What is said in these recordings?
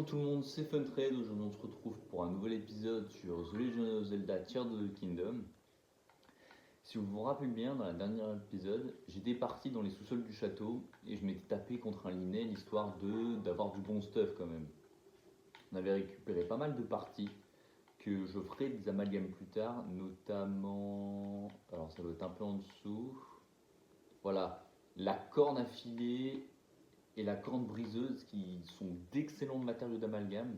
tout le monde, c'est Funtrade. Aujourd'hui, on se retrouve pour un nouvel épisode sur The Legend of Zelda Tears of the Kingdom. Si vous vous rappelez bien, dans le dernier épisode, j'étais parti dans les sous-sols du château et je m'étais tapé contre un Linel histoire d'avoir du bon stuff quand même. On avait récupéré pas mal de parties que je ferai des amalgames plus tard, notamment. Alors, ça doit être un peu en dessous. Voilà, la corne affilée et la corne briseuse qui sont d'excellents matériaux d'amalgame.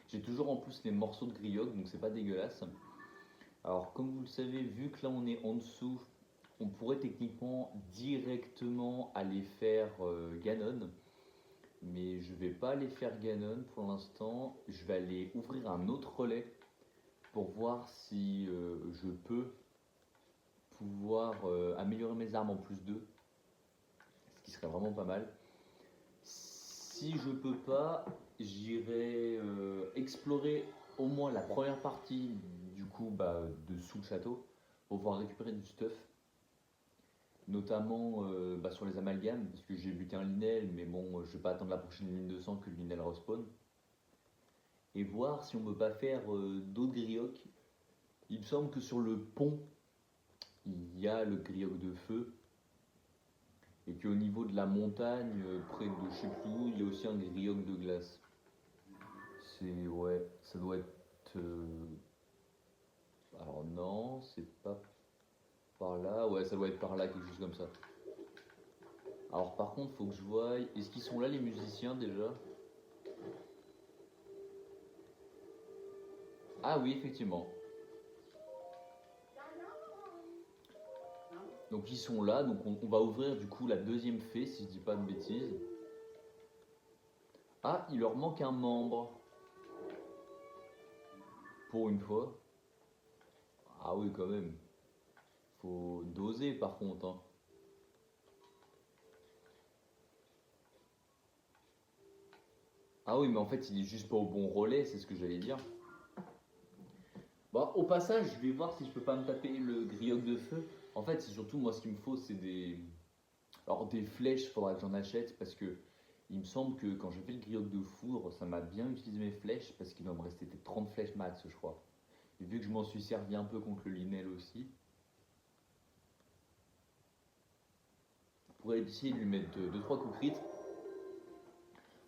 J'ai toujours en plus les morceaux de grioc, donc c'est pas dégueulasse. Alors comme vous le savez, vu que là on est en dessous, on pourrait techniquement directement aller faire Ganon. Mais je vais pas aller faire Ganon pour l'instant. Je vais aller ouvrir un autre relais pour voir si je peux pouvoir améliorer mes armes en plus 2. Ce qui serait vraiment pas mal. Si je peux pas, j'irai explorer au moins la première partie du coup de sous le château pour pouvoir récupérer du stuff, notamment sur les amalgames parce que j'ai buté un Linel, mais bon, je vais pas attendre la prochaine ligne de sang que le Linel respawn et voir si on peut pas faire d'autres griocs. Il me semble que sur le pont il y a le grioc de feu et qu'au niveau de la montagne, près de je sais plus où, il y a aussi un grioc de glace. Ouais, ça doit être. Alors non, c'est pas par là. Ouais, ça doit être par là, quelque chose comme ça. Alors par contre, faut que je voie. Est-ce qu'ils sont là les musiciens déjà? Ah oui, effectivement. Donc ils sont là, donc on va ouvrir du coup la deuxième fée, si je dis pas de bêtises. Ah, il leur manque un membre. Pour une fois. Ah oui, quand même. Faut doser par contre, hein. Ah oui, mais en fait, il est juste pas au bon relais, c'est ce que j'allais dire. Bon, au passage, je vais voir si je peux pas me taper le grioc de feu. En fait, c'est surtout moi ce qu'il me faut, c'est des. Alors, des flèches, il faudra que j'en achète parce que il me semble que quand j'ai fait le grioc de foudre, ça m'a bien utilisé mes flèches parce qu'il doit me rester 30 flèches max, je crois. Et vu que je m'en suis servi un peu contre le Linel aussi, je pourrais essayer de lui mettre 2-3 coups crit.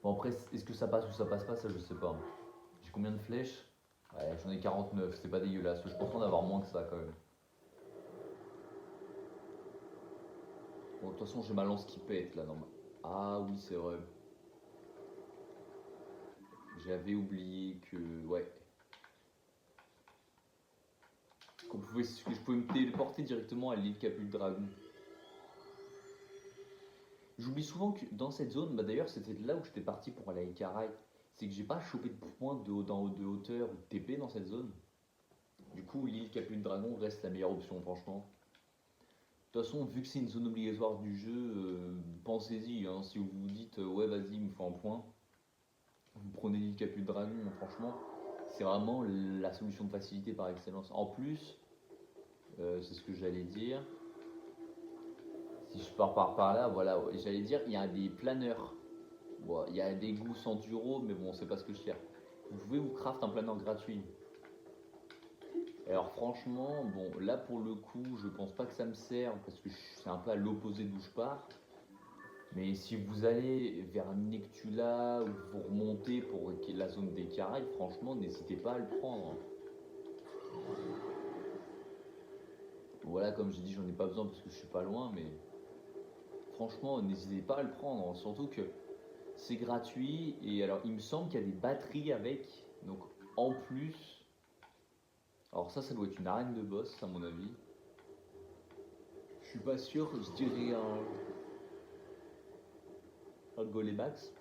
Bon, après, est-ce que ça passe ou ça passe pas, ça je sais pas. J'ai combien de flèches? Ouais, j'en ai 49, c'est pas dégueulasse. Je pense en avoir moins que ça quand même. Bon, de toute façon, j'ai ma lance qui pète là. Ah oui, c'est vrai. J'avais oublié que. Ouais. Que je pouvais me téléporter directement à l'île Capu de Dragon. J'oublie souvent que dans cette zone, d'ailleurs, c'était là où j'étais parti pour aller à Ikarai. C'est que j'ai pas chopé de points de hauteur ou de TP dans cette zone. Du coup, l'île Capu de Dragon reste la meilleure option, franchement. De toute façon, vu que c'est une zone obligatoire du jeu, pensez-y, hein. Si vous vous dites ouais, vas-y, il me faut un point, vous prenez l'île Capu de Dragon, franchement, c'est vraiment la solution de facilité par excellence. En plus, c'est ce que j'allais dire. Si je pars par là, voilà, ouais, j'allais dire, il y a des planeurs. Bon, il y a des goûts sans duro, mais bon, c'est pas ce que je cherche. Vous pouvez vous craft un planeur gratuit. Alors franchement, bon, là pour le coup, je pense pas que ça me serve parce que c'est un peu à l'opposé d'où je pars. Mais si vous allez vers Nectula ou vous remontez pour la zone des Caraïbes, franchement, n'hésitez pas à le prendre. Voilà, comme j'ai dit, j'en ai pas besoin parce que je suis pas loin, mais franchement, n'hésitez pas à le prendre. Surtout que c'est gratuit et alors il me semble qu'il y a des batteries avec. Donc en plus, alors ça doit être une arène de boss à mon avis. Je suis pas sûr, je dirais un Golemax.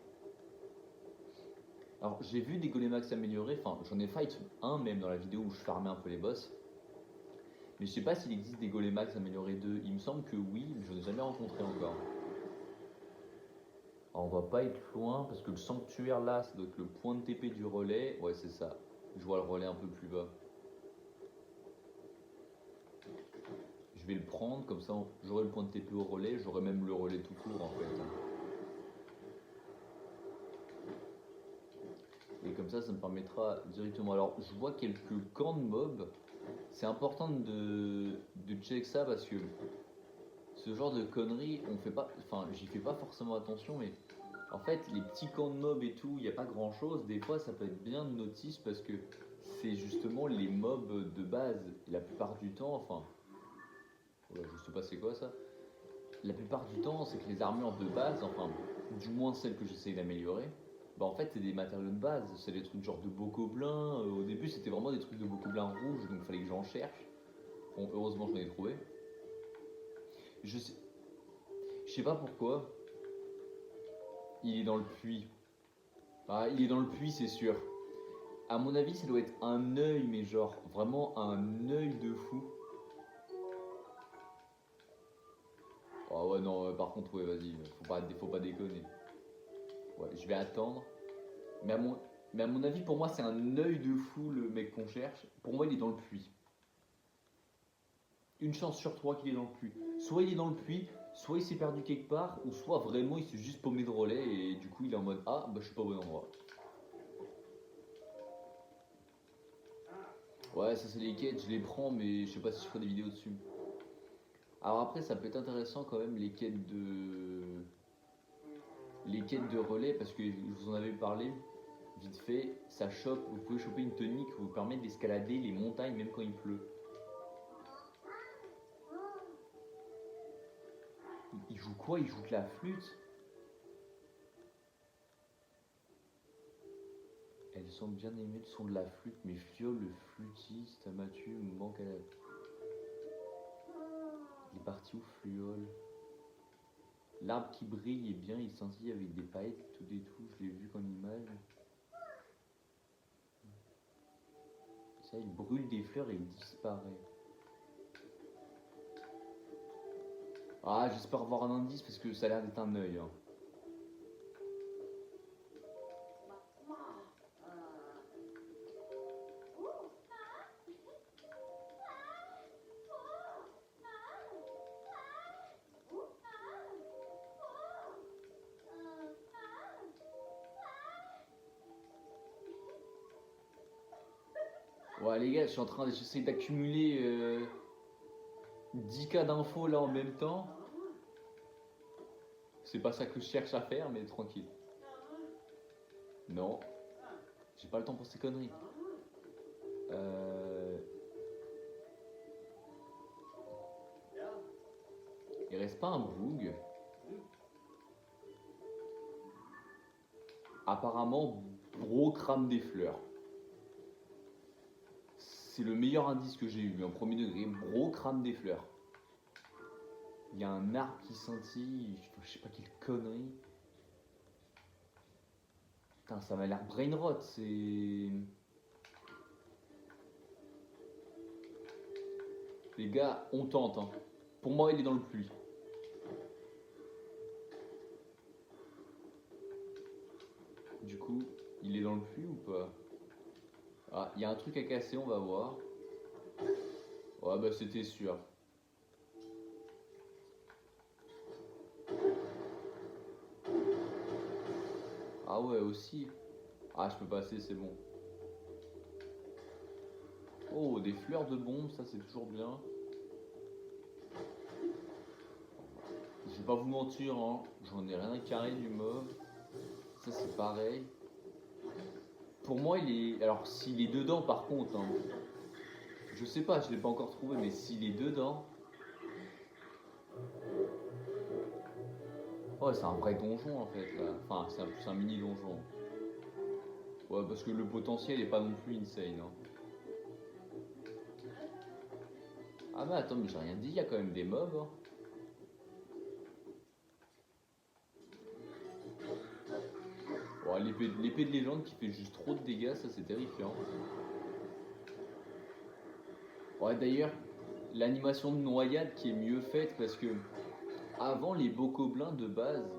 Alors j'ai vu des Golemax améliorés, enfin j'en ai fight un même dans la vidéo où je farmais un peu les boss. Mais je sais pas s'il existe des Golemax améliorés 2. Il me semble que oui, mais je n'en ai jamais rencontré encore. Alors, on va pas être loin parce que le sanctuaire là, ça doit être le point de TP du relais. Ouais, c'est ça. Je vois le relais un peu plus bas. Je vais le prendre, comme ça j'aurai le point de TP au relais, j'aurai même le relais tout court en fait. ça me permettra directement. Alors, je vois quelques camps de mobs. C'est important de check ça parce que ce genre de conneries, on fait pas, enfin, j'y fais pas forcément attention, mais en fait, les petits camps de mobs et tout, il n'y a pas grand chose. Des fois, ça peut être bien de notice parce que c'est justement les mobs de base. La plupart du temps, enfin, ouais, je sais pas c'est quoi ça. La plupart du temps, c'est que les armures de base, enfin, du moins celles que j'essaye d'améliorer, bah en fait, c'est des matériaux de base. C'est des trucs genre de bocoblin. Au début, c'était vraiment des trucs de bocoblin rouge, donc il fallait que j'en cherche. Bon, heureusement, j'en ai trouvé. Je sais, je sais pas pourquoi. Il est dans le puits. Ah, il est dans le puits, c'est sûr. À mon avis, ça doit être un œil, mais genre vraiment un œil de fou. Oh ouais, non, par contre, ouais, vas-y, faut pas déconner. Ouais, je vais attendre. Mais à mon, mais à mon avis, pour moi, c'est un œil de fou le mec qu'on cherche. Pour moi, il est dans le puits. Une chance sur trois qu'il est dans le puits. Soit il est dans le puits, soit il s'est perdu quelque part, ou soit vraiment il s'est juste paumé de relais et du coup il est en mode ah bah je suis pas au bon endroit. Ouais, ça c'est les quêtes, je les prends, mais je sais pas si je ferai des vidéos dessus. Alors après, ça peut être intéressant quand même les quêtes de relais parce que je vous en avais parlé vite fait. Ça chope, vous pouvez choper une tonique qui vous permet d'escalader les montagnes même quand il pleut. Il joue quoi? Il joue de la flûte? Elle semble bien aimer le son de la flûte, mais Fiole, le flûtiste, Mathieu, me manque à la... Il est parti où Fluol? L'arbre qui brille est bien, il scintille avec des paillettes tout et tout, je l'ai vu comme image. Ça, il brûle des fleurs et il disparaît. Ah, j'espère avoir un indice parce que ça a l'air d'être un œil. Hein. Ouais, les gars, je suis en train d'essayer d'accumuler 10K d'infos là en même temps. C'est pas ça que je cherche à faire, mais tranquille. Non, j'ai pas le temps pour ces conneries. Euh... Il reste pas un bug. Apparemment, Bro crame des fleurs. C'est le meilleur indice que j'ai eu en premier degré. Bro crame des fleurs. Il y a un arbre qui scintille. Je sais pas quelle connerie. Putain, ça m'a l'air brainrot. C'est. Les gars, on tente. Hein. Pour moi, il est dans le puits. Du coup, il est dans le puits ou pas? Ah, il y a un truc à casser, on va voir. Ouais, bah c'était sûr. Ah ouais, aussi. Ah, je peux passer, c'est bon. Oh, des fleurs de bombe, ça c'est toujours bien. Je vais pas vous mentir, hein, j'en ai rien à carrer du mob. Ça c'est pareil. Pour moi, il est. Alors, s'il est dedans, par contre, hein, je sais pas, je l'ai pas encore trouvé, mais s'il est dedans. Oh, c'est un vrai donjon en fait là. Enfin, c'est un mini donjon. Ouais, parce que le potentiel est pas non plus insane. Hein. Ah, mais attends, mais j'ai rien dit, il y a quand même des mobs. Hein. Oh, l'épée de légende qui fait juste trop de dégâts, ça c'est terrifiant. Ouais, d'ailleurs, l'animation de noyade qui est mieux faite parce que avant les bocoblins de base,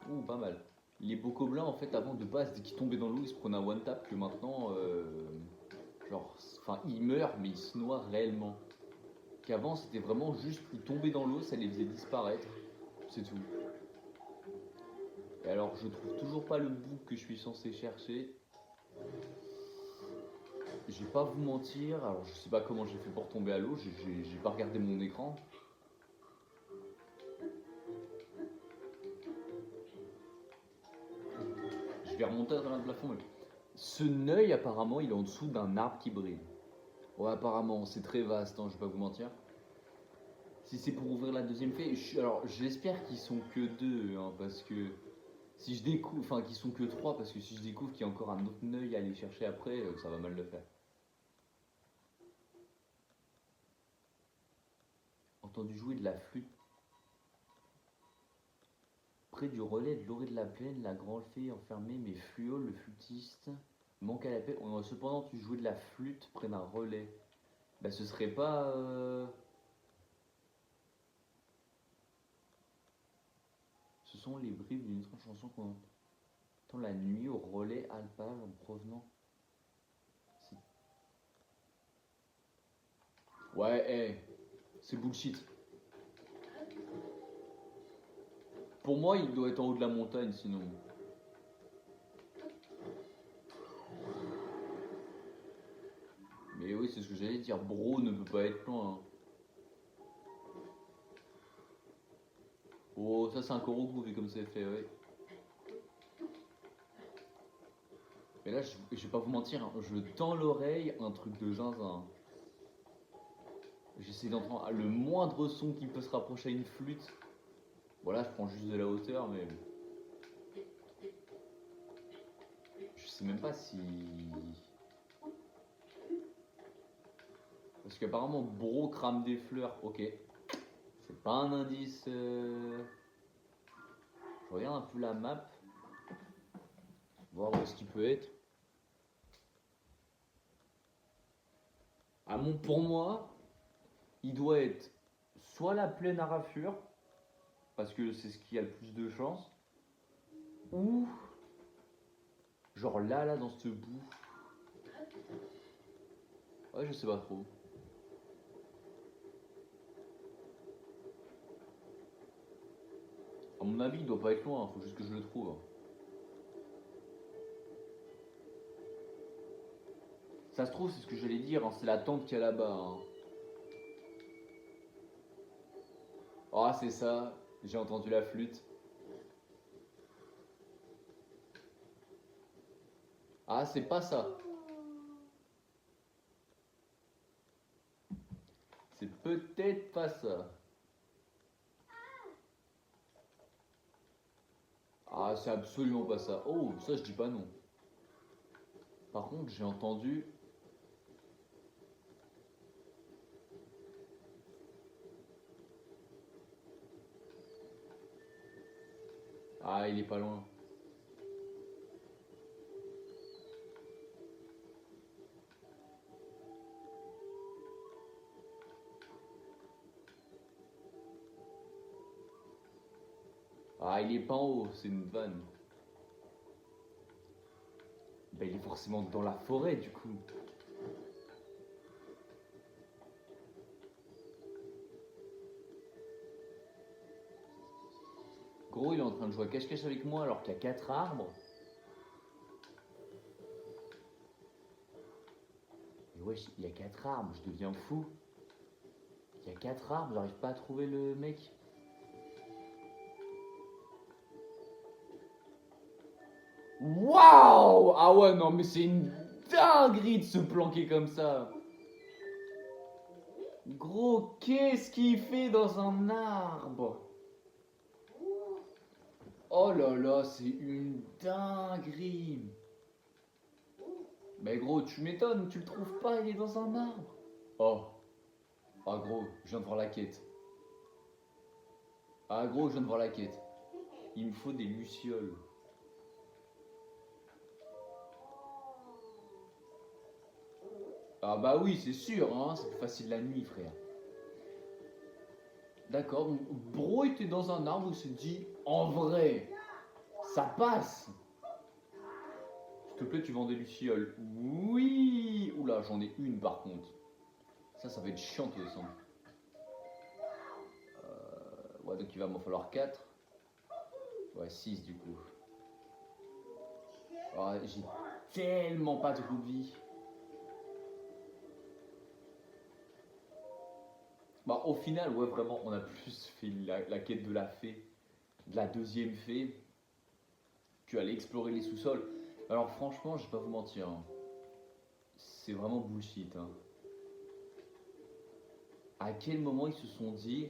ouh pas mal. Les bocoblins en fait avant de base dès qu'ils tombaient dans l'eau ils se prenaient un one tap que maintenant genre enfin ils meurent mais ils se noient réellement. Qu'avant c'était vraiment juste ils tombaient dans l'eau ça les faisait disparaître, c'est tout. Et alors je trouve toujours pas le bout que je suis censé chercher. Je vais pas vous mentir, alors je sais pas comment j'ai fait pour tomber à l'eau, j'ai pas regardé mon écran. Je vais remonter dans le plafond. Mais... Ce œil apparemment il est en dessous d'un arbre qui brille. Ouais apparemment c'est très vaste, hein, je vais pas vous mentir. Si c'est pour ouvrir la deuxième fée, alors j'espère qu'ils sont que deux, hein, parce que si je découvre, enfin qu'ils sont que trois, parce que si je découvre qu'il y a encore un autre œil à aller chercher après, ça va mal le faire. Entendu jouer de la flûte près du relais de l'orée de la plaine, la grande fée enfermée, mais Fluo, le flûtiste, manque à la paix. Cependant, tu jouais de la flûte près d'un relais. Bah, ce serait pas. Ce sont les bribes d'une autre chanson qu'on entend la nuit au relais alpage en provenant. Ouais, c'est bullshit. Pour moi, il doit être en haut de la montagne sinon. Mais oui, c'est ce que j'allais dire. Bro ne peut pas être loin. Hein. Oh, ça c'est un Korogu vu comme c'est fait, ouais. Mais là, je vais pas vous mentir, hein, je tends l'oreille, un truc de zinzin. J'essaie d'entendre le moindre son qui peut se rapprocher à une flûte. Voilà, je prends juste de la hauteur, mais je sais même pas si. Parce qu'apparemment, Bro crame des fleurs, ok. C'est pas un indice. Je regarde un peu la map. Voir où est-ce qu'il peut être. Pour moi, il doit être soit la plaine à Raffure, parce que c'est ce qui a le plus de chance, ou genre là dans ce bout. Ouais, je sais pas trop. À mon avis, il doit pas être loin, faut juste que je le trouve. Ça se trouve, c'est ce que j'allais dire, hein, c'est la tente qu'il y a là-bas. Hein. Ah, c'est ça, j'ai entendu la flûte. Ah, c'est pas ça. C'est peut-être pas ça. Ah, c'est absolument pas ça. Oh, ça je dis pas non. Par contre, j'ai entendu. Ah, il est pas loin. Ah, il est pas en haut, c'est une vanne. Bah, il est forcément dans la forêt du coup. Gros, il est en train de jouer à cache-cache avec moi alors qu'il y a 4 arbres. Et wesh, il y a 4 arbres, je deviens fou. Il y a 4 arbres, j'arrive pas à trouver le mec. Waouh! Ah ouais, non, mais c'est une dinguerie de se planquer comme ça. Gros, qu'est-ce qu'il fait dans un arbre? Oh là là, c'est une dinguerie. Mais gros, tu m'étonnes, tu le trouves pas, il est dans un arbre. Oh, ah gros, je viens de voir la quête. Ah gros, je viens de voir la quête. Il me faut des lucioles. Ah bah oui, c'est sûr, hein, c'est plus facile la nuit, frère. D'accord, donc Bro était dans un arbre où il s'est dit, en vrai, ça passe. S'il te plaît, tu vends des lucioles. Oui. Oula, j'en ai une par contre. Ça va être chiant de descendre. Ouais, donc il va m'en falloir 4. Ouais, 6 du coup. Ah, tellement pas de vie. Bah, au final, ouais, vraiment, on a plus fait la quête de la fée, de la deuxième fée, qu'aller explorer les sous-sols. Alors franchement, je vais pas vous mentir, hein, c'est vraiment bullshit, hein. À quel moment ils se sont dit,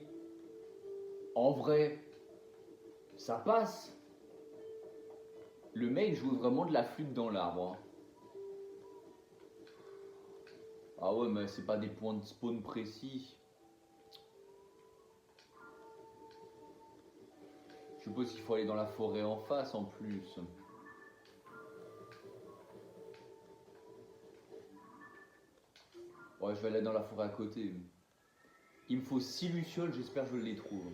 en vrai, ça passe. Le mec joue vraiment de la flûte dans l'arbre, hein. Ah ouais, mais c'est pas des points de spawn précis. Je suppose qu'il faut aller dans la forêt en face en plus. Ouais, je vais aller dans la forêt à côté. Il me faut 6 lucioles, j'espère que je les trouve.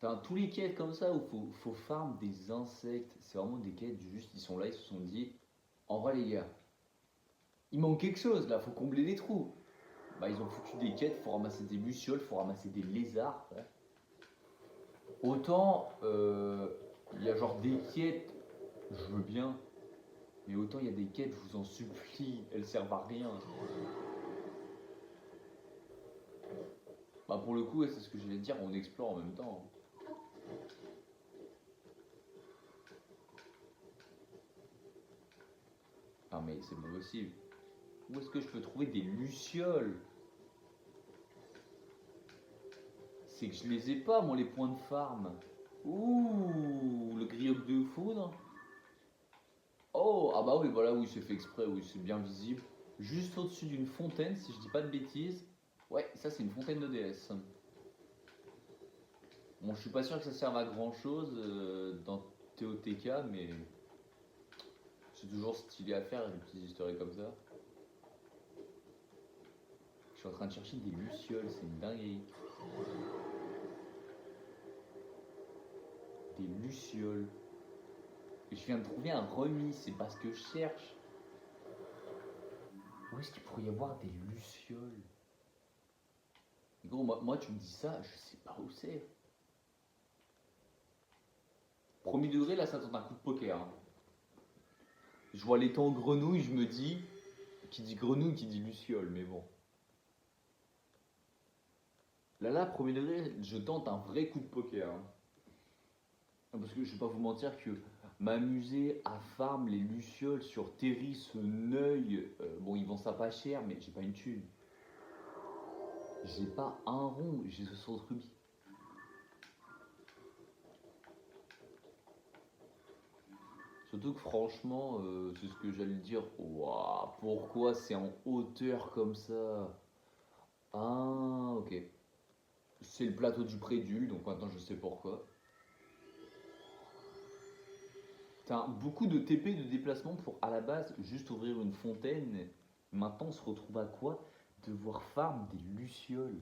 T'as tous les quêtes comme ça où faut farm des insectes. C'est vraiment des quêtes juste, ils sont là, ils se sont dit, en vrai les gars, il manque quelque chose là, faut combler les trous. Bah ils ont foutu des quêtes, faut ramasser des lucioles, faut ramasser des lézards. Ouais. Autant il y a genre des quêtes, je veux bien, mais autant il y a des quêtes, je vous en supplie, elles servent à rien. Bah pour le coup, ouais, c'est ce que je vais te dire, on explore en même temps. Ah mais c'est pas possible. Où est-ce que je peux trouver des lucioles? C'est que je les ai pas, moi, les points de farm. Ouh, le grioc de foudre. Oh, ah bah oui, voilà, oui, c'est fait exprès, oui, c'est bien visible. Juste au-dessus d'une fontaine, si je dis pas de bêtises. Ouais, ça c'est une fontaine de DS. Bon, je suis pas sûr que ça serve à grand chose dans TOTK, mais c'est toujours stylé à faire, des petites histoires comme ça. Je suis en train de chercher des lucioles, c'est une dinguerie. Des lucioles. Et je viens de trouver un remis, c'est pas ce que je cherche. Où est-ce qu'il pourrait y avoir des lucioles? Gros, moi, tu me dis ça, je sais pas où c'est. Premier degré, là, ça tente un coup de poker, hein. Je vois l'étang grenouille, je me dis, qui dit grenouille, qui dit luciole, mais bon. Là, premier degré, je tente un vrai coup de poker, hein. Parce que je vais pas vous mentir que m'amuser à farm les lucioles sur Terry, ce Neuil, bon, ils vendent ça pas cher, mais j'ai pas une thune. J'ai pas un rond, j'ai 60 rubis. Surtout que franchement, c'est ce que j'allais dire. Waouh, pourquoi c'est en hauteur comme ça? Ah, ok. C'est le plateau du Prédule, donc maintenant je sais pourquoi. T'as beaucoup de TP de déplacement pour à la base juste ouvrir une fontaine. Maintenant on se retrouve à quoi? Devoir farm des lucioles.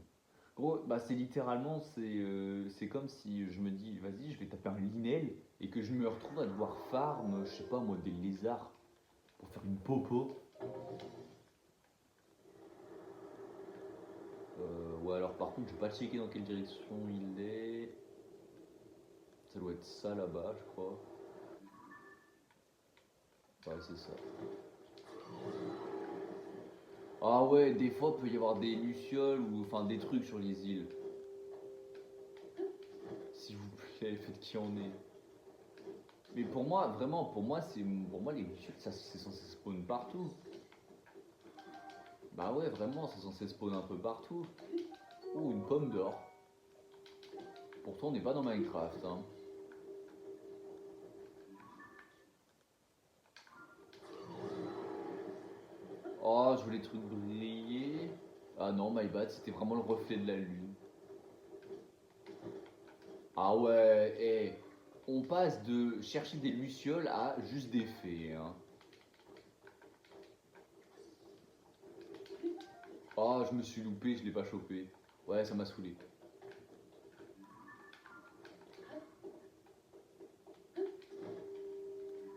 Gros, bah c'est littéralement, c'est comme si je me dis, vas-y, je vais taper un linel et que je me retrouve à devoir farm, je sais pas moi, des lézards pour faire une popo. Ouais, alors par contre, je vais pas checker dans quelle direction il est. Ça doit être ça là-bas, je crois. Ouais, c'est ça. Ah ouais, des fois, il peut y avoir des lucioles ou enfin des trucs sur les îles. S'il vous plaît, faites qui en est. Mais pour moi, vraiment, pour moi les lucioles, ça c'est censé spawn partout. Bah ouais, vraiment, c'est censé spawn un peu partout. Oh, une pomme d'or. Pourtant, on n'est pas dans Minecraft, hein. Oh, je voulais les trucs briller. Ah non, my bad, c'était vraiment le reflet de la lune. Ah ouais, on passe de chercher des lucioles à juste des fées, hein. Oh, je me suis loupé, je l'ai pas chopé. Ouais, ça m'a saoulé.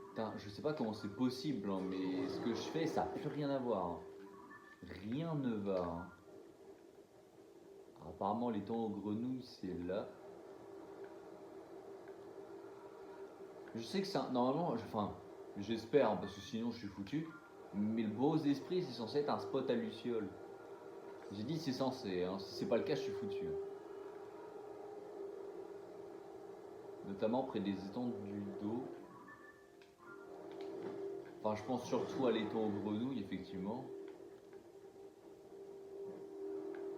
Putain, je sais pas comment c'est possible, hein, mais ce que je fais, ça n'a plus rien à voir, hein. Rien ne va, hein. Apparemment, les temps aux grenouilles, c'est là. Je sais que c'est normalement, enfin, J'espère, hein, parce que sinon je suis foutu. Mais le beaux esprits, c'est censé être un spot à lucioles. J'ai dit c'est censé, hein. Si c'est pas le cas, je suis foutu. Notamment près des étendues d'eau. Enfin, je pense surtout à l'étang aux grenouilles, effectivement.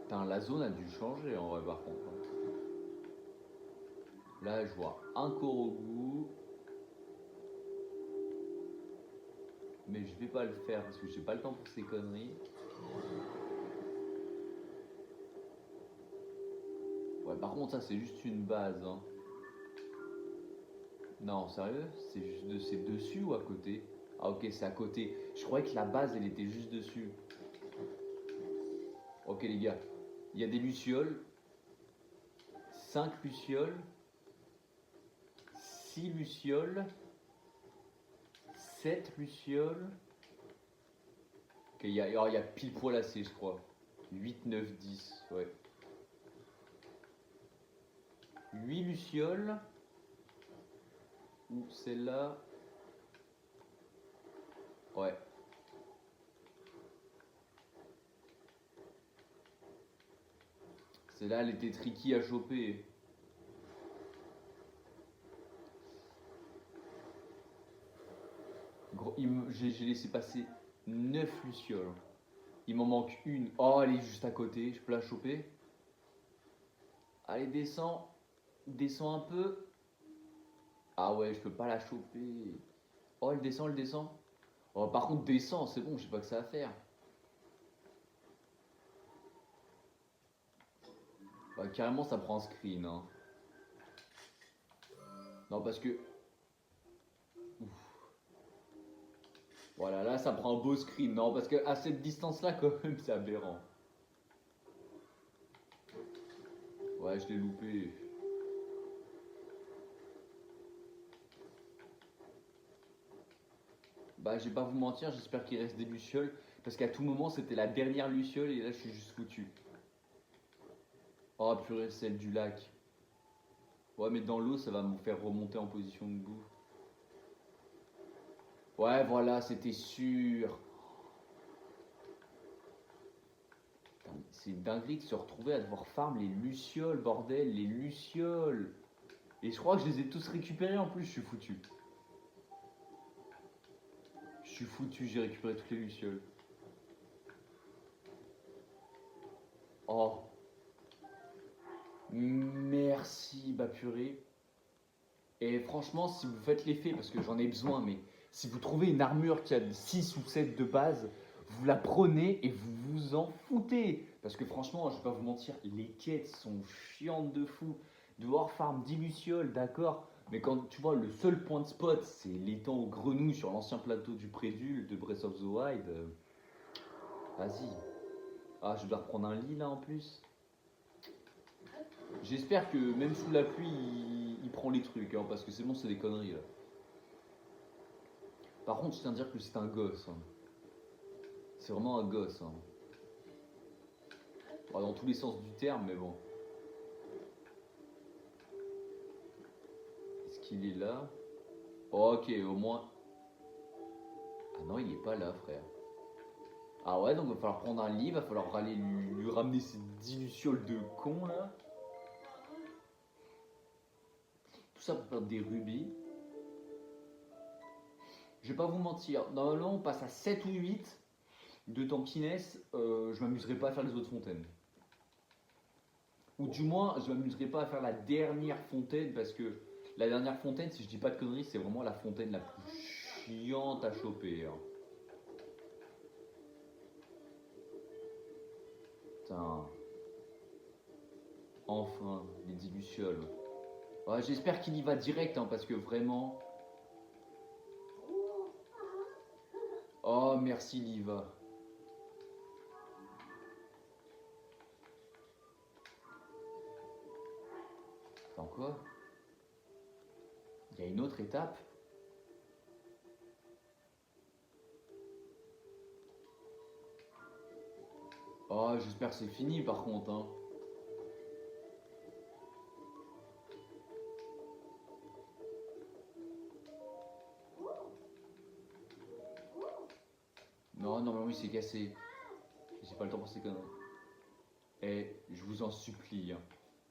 Putain, la zone a dû changer en vrai, par contre. Là, je vois un Korogu. Mais je vais pas le faire parce que j'ai pas le temps pour ces conneries. Ouais, par contre, ça, c'est juste une base. Hein. Non, sérieux? C'est dessus ou à côté? Ah, ok, c'est à côté. Je croyais que la base, elle était juste dessus. Ok, les gars. Il y a des lucioles. 5 lucioles. 6 lucioles. 7 lucioles. Ok, il y a pile poil assez, je crois. 8, 9, 10, ouais. 8 lucioles. Ou celle-là. Ouais. Celle-là, elle était tricky à choper. J'ai laissé passer 9 lucioles. Il m'en manque une. Oh, elle est juste à côté. Je peux la choper. Allez, descends. Descends un peu. Ah ouais, je peux pas la choper. Oh, elle descend, elle descend. Oh, par contre, descend, c'est bon, je sais pas que ça à faire. Bah, carrément, ça prend un screen. Hein. Non, parce que. Ouf. Voilà, là, ça prend un beau screen. Non, parce que à cette distance-là, quand même, c'est aberrant. Ouais, je l'ai loupé. Bah, je vais pas vous mentir, j'espère qu'il reste des lucioles. Parce qu'à tout moment, c'était la dernière luciole et là, je suis juste foutu. Oh purée, celle du lac. Ouais, mais dans l'eau, ça va me faire remonter en position debout. Ouais, voilà, c'était sûr. C'est une dinguerie de se retrouver à devoir farm les lucioles, bordel, les lucioles. Et je crois que je les ai tous récupérés en plus, je suis foutu. Je suis foutu, j'ai récupéré toutes les lucioles. Oh. Merci, bah purée. Et franchement, si vous faites l'effet, parce que j'en ai besoin, mais si vous trouvez une armure qui a 6 ou 7 de base, vous la prenez et vous vous en foutez. Parce que franchement, je vais pas vous mentir, les quêtes sont chiantes de fou. Devoir farm 10 lucioles, d'accord, mais quand tu vois, le seul point de spot, c'est l'étang aux grenouilles sur l'ancien plateau du Prédule de Breath of the Wild. Vas-y. Ah, je dois reprendre un lit là en plus. J'espère que même sous la pluie, il prend les trucs, hein, parce que c'est bon, c'est des conneries là. Par contre, je tiens à dire que c'est un gosse. Hein. C'est vraiment un gosse. Hein. Bon, dans tous les sens du terme, mais bon. Est-ce qu'il est là? Oh, ok, au moins. Ah non, il est pas là, frère. Ah ouais, donc il va falloir prendre un lit, il va falloir aller lui ramener ces 10 lucioles de con là. Tout ça pour perdre des rubis. Je vais pas vous mentir, normalement on passe à 7 ou 8 de Tampinès, je m'amuserai pas à faire les autres fontaines. Ou du moins, je m'amuserai pas à faire la dernière fontaine parce que la dernière fontaine, si je dis pas de conneries, c'est vraiment la fontaine la plus chiante à choper. Hein. Putain. Enfin, les 10 lucioles. Ouais, j'espère qu'il y va direct hein, parce que vraiment. Oh, merci Liva. Attends quoi? Il y a une autre étape? Oh, j'espère que c'est fini par contre. Hein. Oh non, mais oui, c'est cassé. J'ai pas le temps pour ces conneries. Eh, je vous en supplie, hein.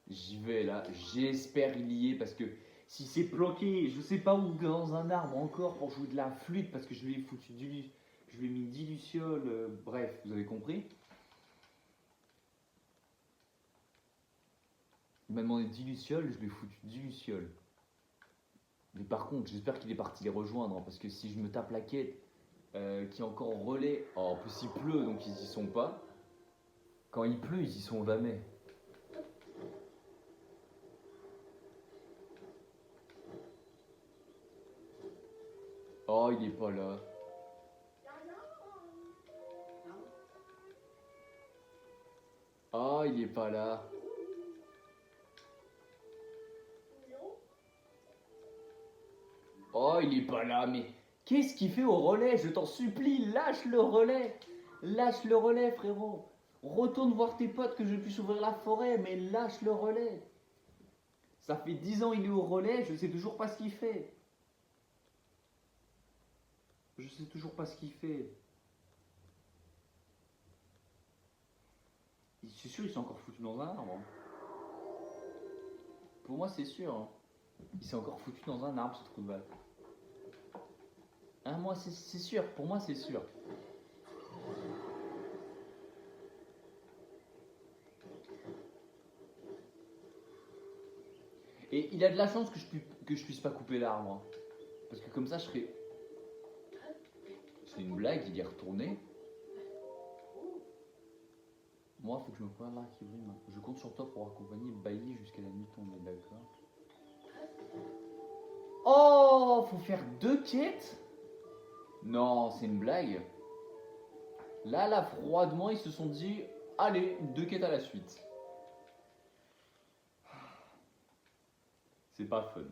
J'y vais là. J'espère y est parce que si c'est planqué, je sais pas où, dans un arbre encore pour jouer de la flûte parce que je lui ai foutu je lui ai mis du luciole. Bref, vous avez compris. Il m'a demandé 10 lucioles, je lui ai foutu 10 lucioles. Mais par contre, j'espère qu'il est parti les rejoindre, hein, parce que si je me tape la quête, qui est encore en relais, oh, en plus il pleut donc ils y sont pas. Quand il pleut, ils y sont jamais. Oh, il est pas là. Oh, il est pas là. Oh, il est pas là, mais qu'est-ce qu'il fait au relais? Je t'en supplie, lâche le relais. Lâche le relais, frérot. Retourne voir tes potes que je puisse ouvrir la forêt, mais lâche le relais. Ça fait 10 ans il est au relais, je sais toujours pas ce qu'il fait. Je sais toujours pas ce qu'il fait. C'est sûr, il s'est encore foutu dans un arbre, hein. Pour moi, c'est sûr, hein. Il s'est encore foutu dans un arbre, ce trou de balle. Hein, moi, c'est sûr. Pour moi, c'est sûr. Et il a de la chance que je puisse pas couper l'arbre, hein. Parce que comme ça, je serais. C'est une blague, il y est retourné. Moi, faut que je me prenne l'arbre qui brille. Je compte sur toi pour accompagner Bailly jusqu'à la nuit tombée, d'accord? Oh, faut faire 2 quêtes? Non, c'est une blague. Là, froidement, ils se sont dit, allez, 2 quêtes à la suite. C'est pas fun.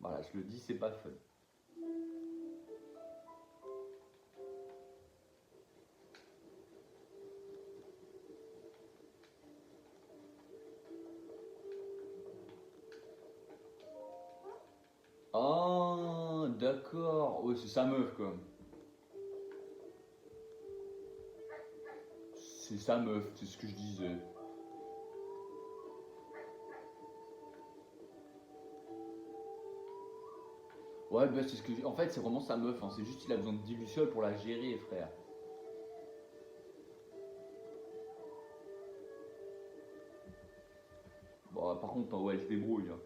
Voilà, je le dis, c'est pas fun. Ah, d'accord. Ouais, c'est sa meuf, quoi. C'est sa meuf, c'est ce que je disais. Ouais, bah c'est ce que. En fait, c'est vraiment sa meuf, hein. C'est juste qu'il a besoin de 10 lucioles pour la gérer, frère. Bon, par contre, ouais, elle se débrouille, hein.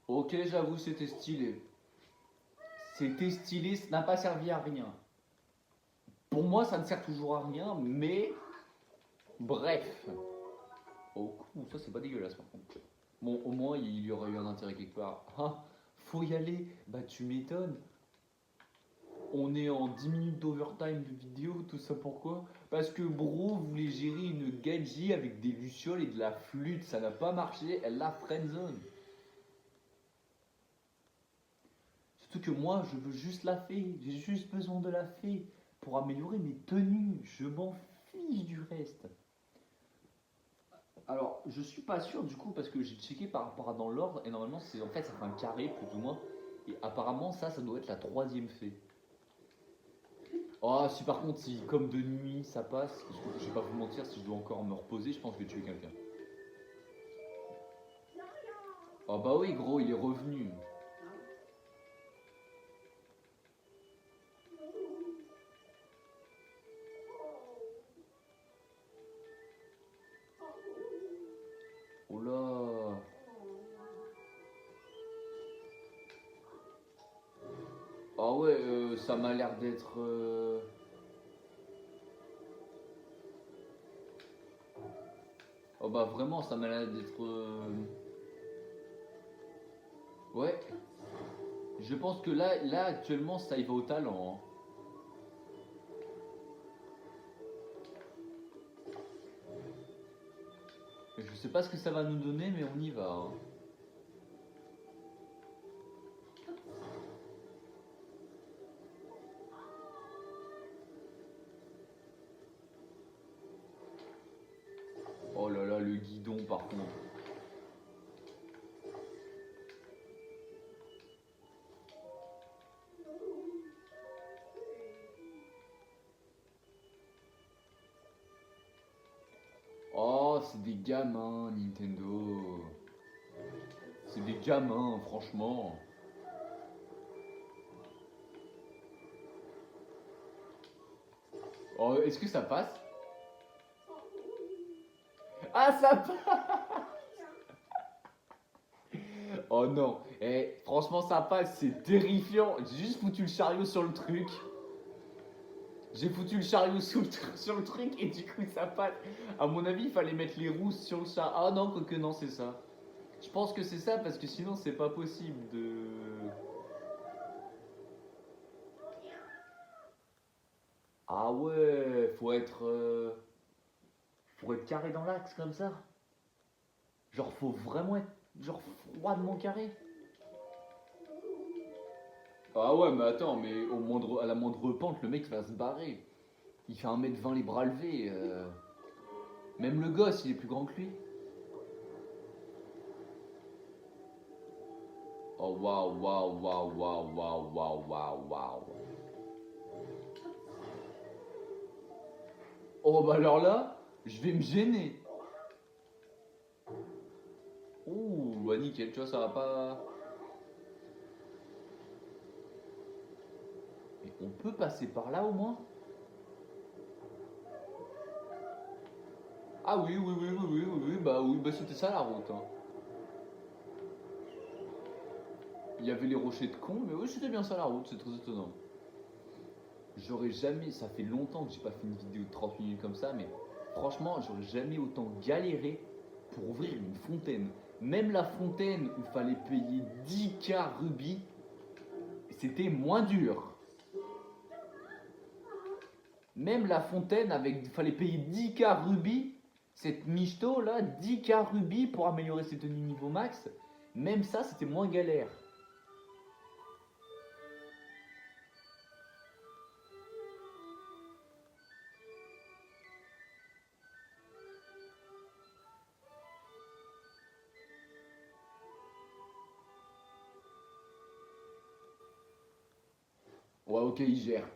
Ok, j'avoue, c'était stylé. C'était stylé, ça n'a pas servi à rien. Pour moi, ça ne sert toujours à rien, mais. Bref. Oh, ça, c'est pas dégueulasse, par contre. Bon, au moins, il y aurait eu un intérêt quelque part. Ah, faut y aller. Bah, tu m'étonnes. On est en 10 minutes d'overtime de vidéo, tout ça pourquoi? Parce que Bro voulait gérer une Genji avec des lucioles et de la flûte, ça n'a pas marché, elle l'a friendzone. Surtout que moi, je veux juste la fée, j'ai juste besoin de la fée pour améliorer mes tenues, je m'en fiche du reste. Alors, je suis pas sûr du coup parce que j'ai checké par rapport à dans l'ordre et normalement c'est en fait ça fait un carré plus ou moins et apparemment ça doit être la troisième fée. Oh, si par contre, si comme de nuit ça passe, parce que je vais pas vous mentir, si je dois encore me reposer, je pense que je vais tuer quelqu'un. Oh bah oui, gros, il est revenu. Oh là. Ah ouais, ça m'a l'air d'être. Oh bah vraiment, ça m'a l'air d'être. Ouais, Je pense que là actuellement, ça y va au talent. Hein. Je sais pas ce que ça va nous donner, mais on y va. Hein. Oh là là, le guidon par contre. Oh, c'est des gamins, Nintendo. C'est des gamins, franchement. Oh, est-ce que ça passe? Ah, ça passe! Oh non, franchement, ça passe, c'est terrifiant. J'ai juste foutu le chariot sur le truc. J'ai foutu le chariot sur le truc et du coup, ça passe. À mon avis, il fallait mettre les roues sur le chariot. Ah non, quoique non, c'est ça. Je pense que c'est ça parce que sinon, c'est pas possible de. Ah ouais, faut être carré dans l'axe comme ça. Genre, faut vraiment être genre froidement carré. Ah ouais, mais attends, mais à la moindre pente, le mec va se barrer. Il fait 1m20 les bras levés. Même le gosse, il est plus grand que lui. Oh waouh, waouh, waouh, waouh, waouh, waouh, waouh, waouh. Oh bah alors là, je vais me gêner. Ouh, bah nickel, tu vois, ça va pas. Mais on peut passer par là au moins? Ah oui, oui, oui, oui, oui, oui, bah c'était ça la route. Hein. Il y avait les rochers de con, mais oui, c'était bien ça la route, c'est très étonnant. J'aurais jamais, ça fait longtemps que j'ai pas fait une vidéo de 30 minutes comme ça, mais franchement, j'aurais jamais autant galéré pour ouvrir une fontaine. Même la fontaine où il fallait payer 10K rubis, c'était moins dur. Même la fontaine avec, il fallait payer 10K rubis, cette michto là, 10K rubis pour améliorer ses tenues niveau max, même ça c'était moins galère. Ouais, ok, il gère.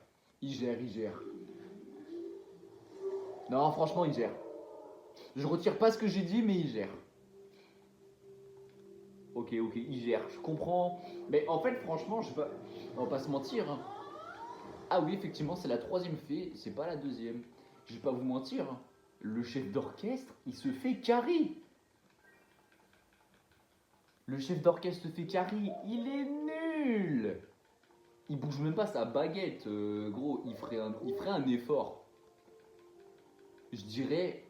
Il gère, il gère. Non, franchement, il gère. Je retire pas ce que j'ai dit, mais il gère. Ok, ok, il gère, je comprends. Mais en fait, franchement, on va pas se mentir. Hein. Ah oui, effectivement, c'est la troisième fée, c'est pas la deuxième. Je vais pas vous mentir. Hein. Le chef d'orchestre, il se fait carry. Le chef d'orchestre se fait carry, il est nul. Il bouge même pas sa baguette, gros. Il ferait un effort. Je dirais,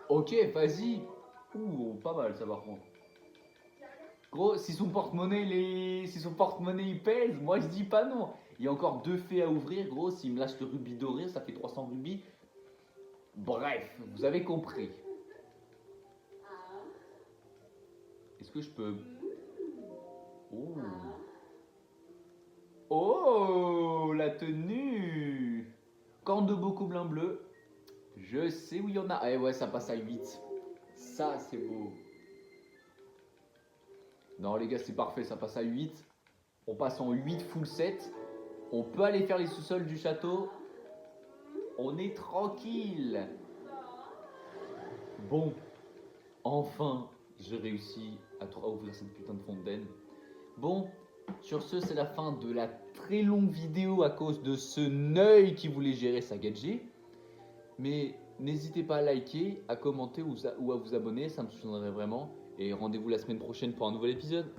ok, vas-y. Ouh, pas mal ça par contre. Gros, si son porte-monnaie il pèse, moi je dis pas non. Il y a encore 2 fées à ouvrir, gros. S'il me lâche le rubis doré, ça fait 300 rubis. Bref, vous avez compris. Est-ce que je peux. Oh. Oh, la tenue. Corne de beaucoup blanc bleu. Je sais où il y en a. Eh ouais, ça passe à 8. Ça, c'est beau. Non, les gars, c'est parfait. Ça passe à 8. On passe en 8 full set. On peut aller faire les sous-sols du château. On est tranquille. Bon, enfin, j'ai réussi à ouvrir cette putain de fontaine. Bon, sur ce, c'est la fin de la très longue vidéo à cause de ce Neuil qui voulait gérer sa gadget. Mais n'hésitez pas à liker, à commenter ou à vous abonner, ça me soutiendrait vraiment. Et rendez-vous la semaine prochaine pour un nouvel épisode.